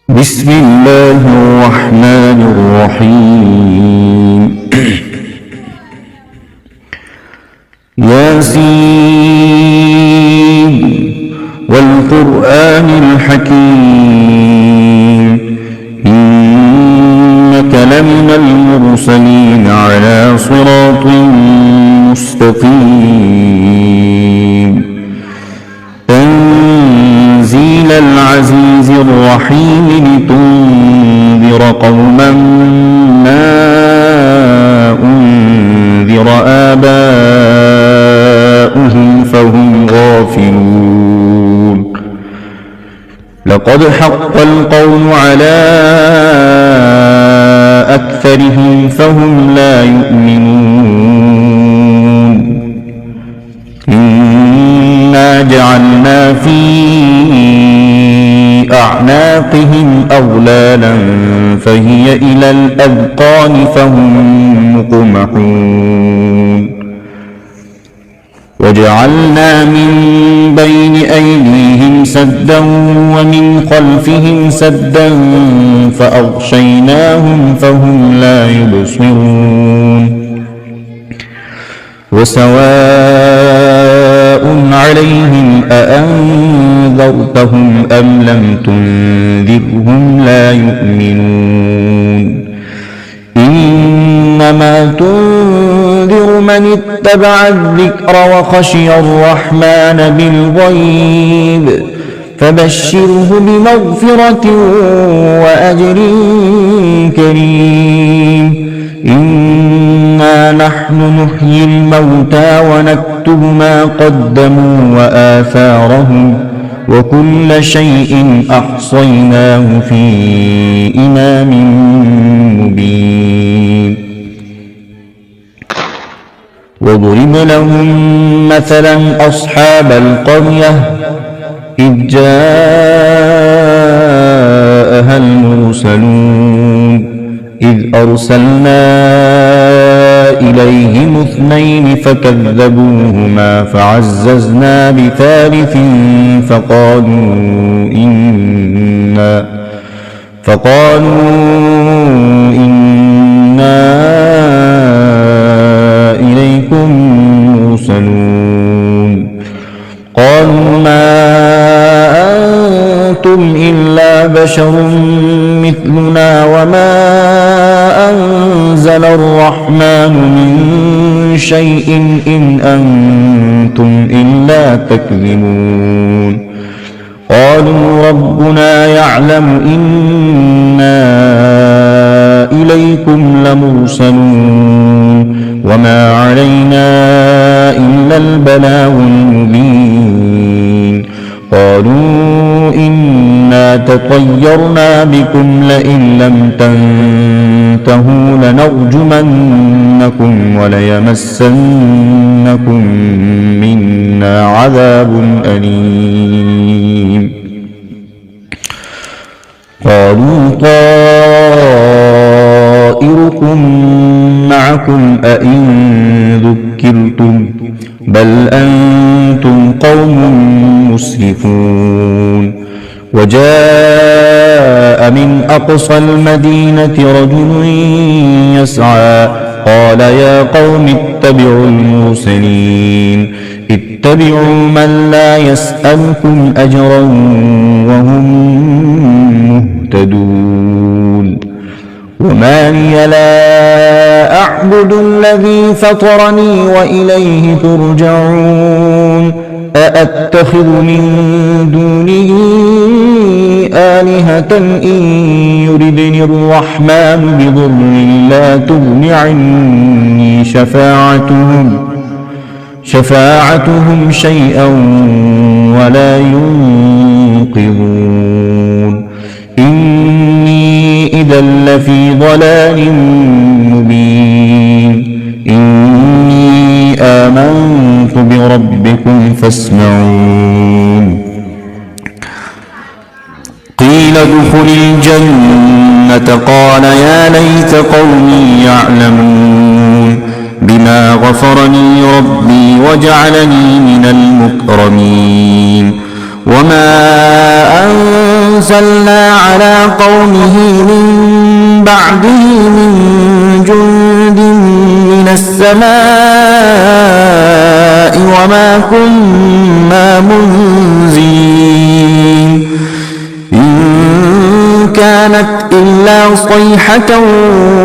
بسم الله الرحمن الرحيم ياسين والقرآن الحكيم إنك لمن المرسلين على صراط مستقيم تنزيل العزيز الرحيم لتنذر قوما ما أنذر آباؤهم فهم غافلون لقد حق القول على أكثرهم فهم لا يؤمنون إنا جعلنا في أعناقهم أغلالا فهي إلى الأذقان فهم مقمحون وجعلنا من بين أيديهم سدا ومن خلفهم سدا فأغشيناهم فهم لا يبصرون وسواء عليهم أأنذرتهم أم لم تنذرهم لا يؤمنون إنما تنذر من اتبع الذكر وخشي الرحمن بالغيب فبشره بمغفرة وأجر كريم إنا نحن نحيي الموتى ونكتب ما قدموا وآثارهم وكل شيء أحصيناه في إمام مبين واضرب لهم مثلا أصحاب القرية إذ جاءها المرسلون إذ أرسلنا إليهم اثنين فكذبوهما فعززنا بثالث فقالوا إنا إليكم مرسلون قالوا ما أنتم إلا بشر مثلنا وما أنزل الرحمن من شيء إن أنتم إلا تكذبون قالوا ربنا يعلم إنا إليكم لمرسلون وما علينا إلا البلاغ المبين قالوا إنا تطيرنا بكم لئن لم تنتهوا لنرجمنكم وليمسنكم منا عذاب أليم قالوا طائركم معكم أئن ذكرتم بل أنتم قوم مسرفون وجاء من أقصى المدينة رجل يسعى قال يا قوم اتبعوا المرسلين اتبعوا من لا يسألكم أجرا وهم مهتدون وما لي لا أعبد الذي فطرني وإليه ترجعون أأتخذ من دونه آلهة إن يردني الرحمن بضر لا تغن عني شفاعتهم شيئا ولا ينقذون إني إذا لفي ضلال مبين إني آمنت بربكم فاسمعون قيل ادخل الجنة قال يا ليت قومي يعلمون بما غفر لي ربي وجعلني من المكرمين وما أنزلنا على قومه من بعده من جند من السماء وما كنا منزلين إن كانت إلا صيحة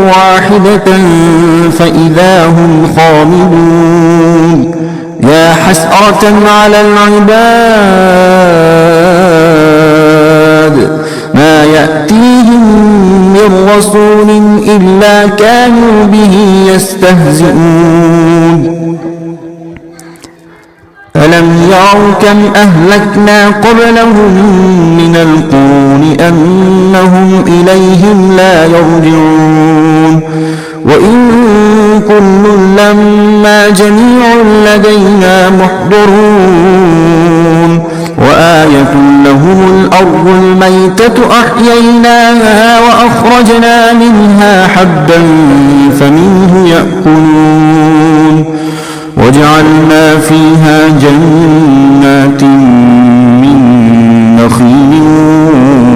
واحدة فإذا هم خامدون يا حسرة على العباد ما يأتيهم من رسول إلا كانوا به يستهزئون ألم يروا كم أهلكنا قبلهم من القرون أنهم إليهم لا يرجعون وإن كل لما جميع لدينا محضرون وآية لهم الأرض الميتة أحييناها وأخرجنا منها حبا فمنه يأكلون وجعلنا فيها جنات من نخيل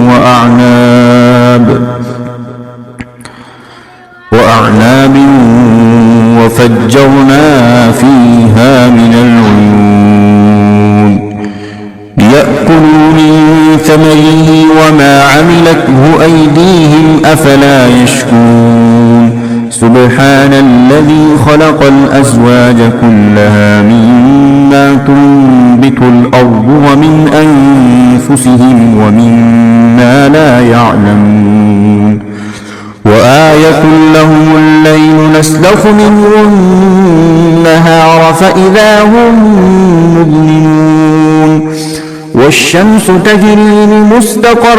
وأعناب وفجرنا فيها من العيون ليأكلوا من ثمره وما عملته أيديهم أفلا يشكرون سبحان الذي خلق الأزواج كلها مما تنبت الأرض ومن أنفسهم ومما لا يعلمون وآية لهم الليل نسلخ منه النهار فإذا هم مظلمون والشمس تجري لمستقر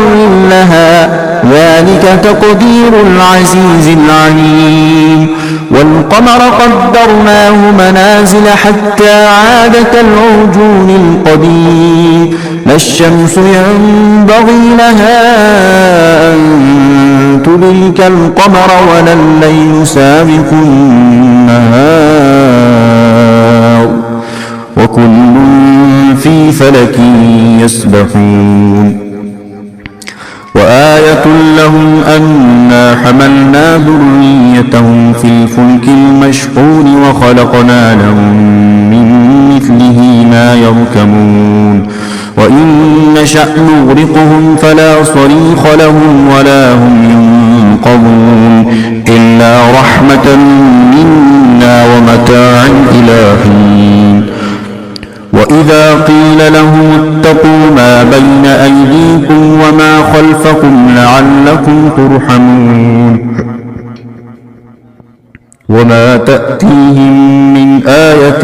لها ذلك تقدير العزيز العليم والقمر قدرناه منازل حتى عاد كالعرجون القديم لا الشمس ينبغي لها أن تدرك القمر ولا الليل سابق النهار وكل في فلك يسبحون وآية لهم أنا حملنا ذريتهم في الفلك المشحون وخلقنا لهم من مثله ما يركبون وإن نشأ نغرقهم فلا صريخ لهم ولا هم ينقذون إلا رحمة منا ومتاعا إلى حين وإذا قيل لهم اتقوا ما بين أيديكم وما خلفكم لعلكم ترحمون وما تأتيهم من آية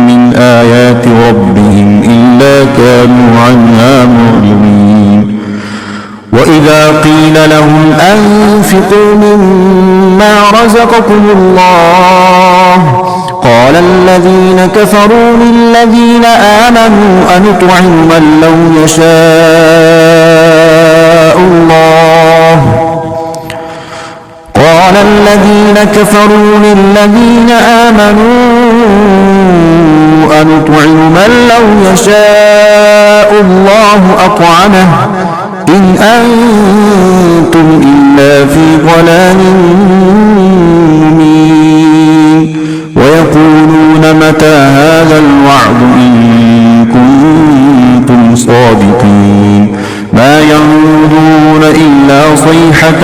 من آيات ربهم إلا كانوا عنها معرضين وإذا قيل لهم أنفقوا مما رزقكم الله قال الذين كفروا للذين آمنوا أنطعم من لو يشاء الله قال الذين كفروا للذين آمنوا أنطعم من لو يشاء الله أطعمه إن أنتم إلا في ضلال مبين ويقولون متى هذا الوعد إن كنتم صادقين ما ينظرون إلا صيحة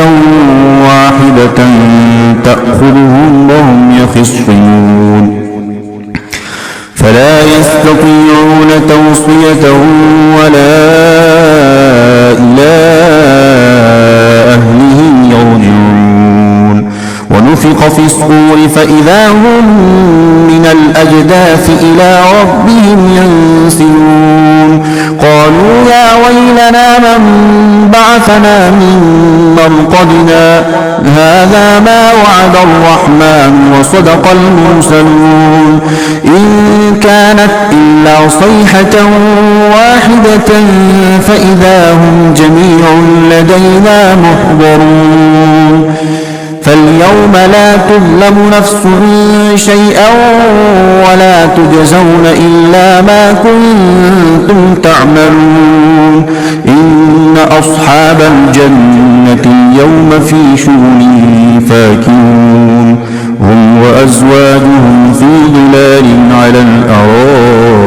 واحدة تأخذهم وهم يخصمون فلا يستطيعون توصية ولا إلى أهلهم يرجعون ونفخ في الصور فإذا هم من الأجداث إلى ربهم ينسلون قالوا يا ويلنا من بعثنا من مرقدنا هذا ما وعد الرحمن وصدق المرسلون إن كانت إلا صيحة واحدة فإذا هم جميع لدينا محضرون فاليوم لا تظلم نفس شيئا ولا تجزون إلا ما كنتم تعملون إن أصحاب الجنة اليوم في شغل فاكهون هم وأزواجهم في ظلال على الأرائك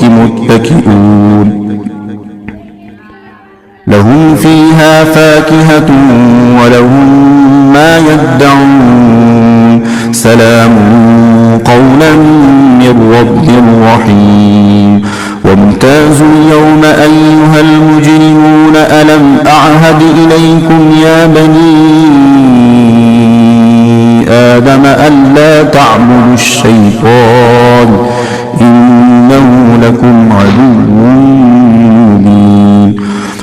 متكئون لهم فيها فاكهة ولهم ما يدعون سلام قولا من رب رحيم وامتازوا اليوم أيها المجرمون ألم أعهد إليكم يا بني آدم ألا تعبدوا الشيطان إنه لكم عدو مبين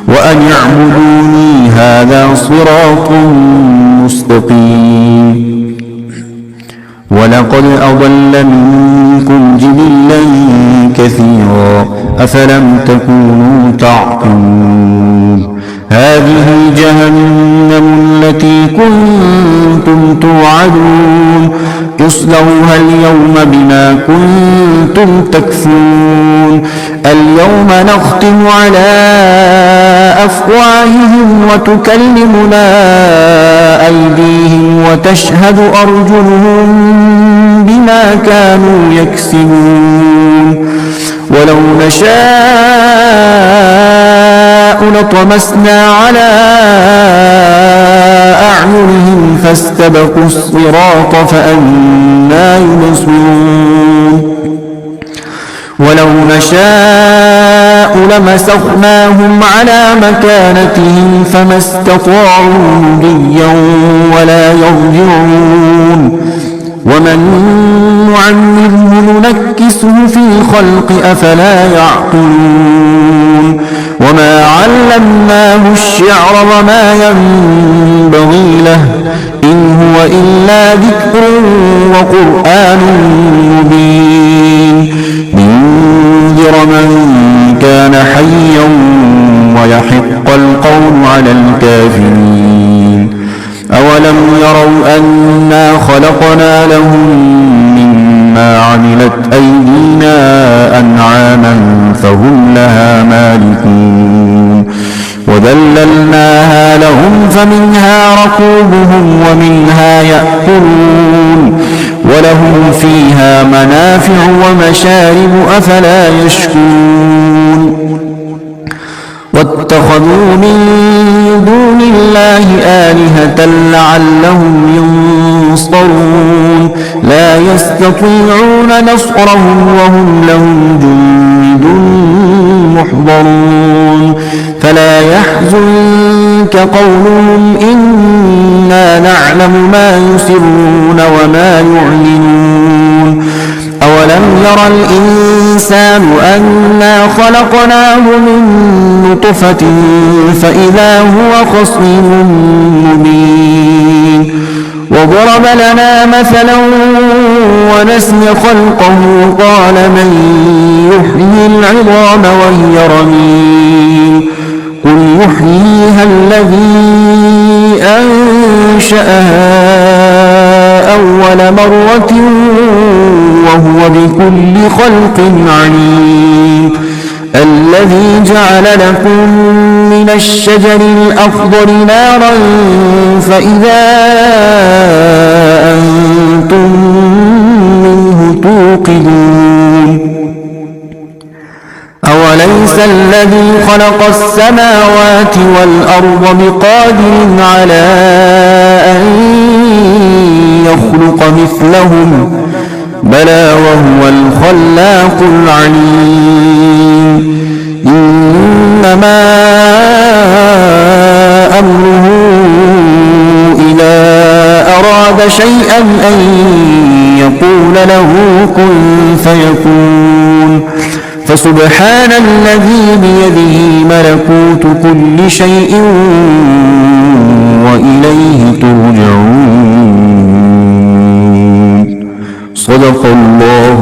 وأن اعبدوني هذا صراط مستقيم ولقد أضل منكم جبلا كثيرا أفلم تكونوا تعقلون هذه جهنم التي كنتم توعدون اصلوها اليوم بما كنتم تكفرون اليوم نختم على أفواههم وتكلمنا أيديهم وتشهد أرجلهم بما كانوا يكسبون ولو نشاء لطمسنا على أعينهم فاستبقوا الصراط فأنى يبصرون ولو نشاء لمسخناهم على مكانتهم فما استطاعوا مضيا ولا يرجعون ومن نعمره ننكسه في الخلق أفلا يعقلون وما علمناه الشعر وما ينبغي له إن هو إلا ذكر وقرآن مبين لينذر من كان حيا ويحق القول على الكافرين أولم يروا أنا خلقنا لهم مما عملت أيدينا أنعاما فهم لها مالكون وذللناها لهم فمنها ركوبهم ومنها يأكلون ولهم فيها منافع ومشارب أفلا يشكرون واتخذوا من دون الله آلهة لعلهم ينصرون لا يستطيعون نصرهم وهم لهم جند محضرون فلا يحزنك قولهم إنا نعلم ما يسرون وما يعلنون أولم ير الإنسان أنا خلقناه من نطفة فإذا هو خصيم مبين وضرب لنا مثلا ونسي خلقه قال من يحيي العظام وهي رميم قل يحييها الذي أنشأها أول مرة وهو بكل خلق عليم الذي جعل لكم من الشجر الأخضر نارا فإذا أنتم منه توقدون أوليس الذي خلق السماوات والأرض بقادر على أن يخلق مثلهم بلى وهو الخلاق العليم إنما أمره إذا أراد شيئا أن يقول له كن فيكون فسبحان الذي بيده ملكوت كل شيء وإليه ترجعون صدق الله